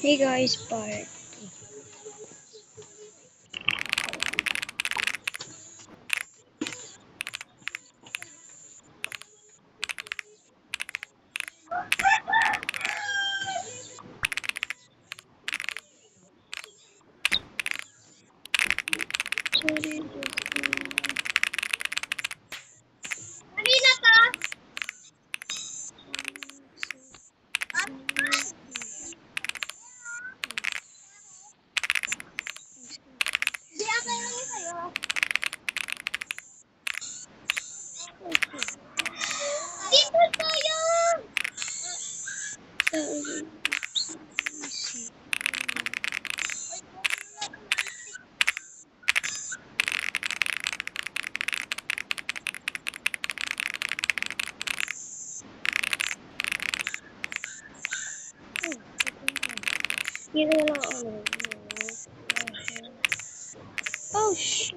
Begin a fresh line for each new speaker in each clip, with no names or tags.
Hey guys, part. Sorry.
Kanina to? Di ako lang sa'yo. Dito sa'yo!
Hindi lang ako. Oh shit.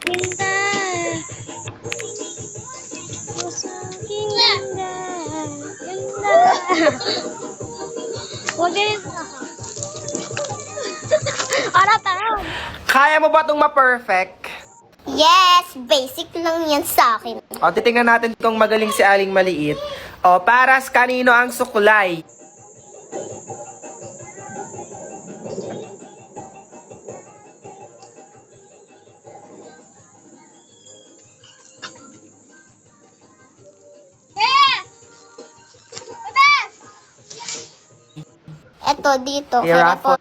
Ganda. Masaging ganda. Ganda. Huwag ganito ako. Ara, tara.
Kaya mo ba itong ma-perfect?
Yes, basic lang yan sa akin.
O, titingnan natin kung magaling si Aling Maliit. O, para sa kanino ang suklay?
Eto dito.
Tira
Kaya po.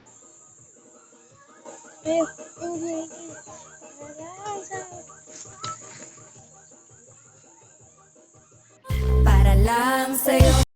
Para lang sa'yo.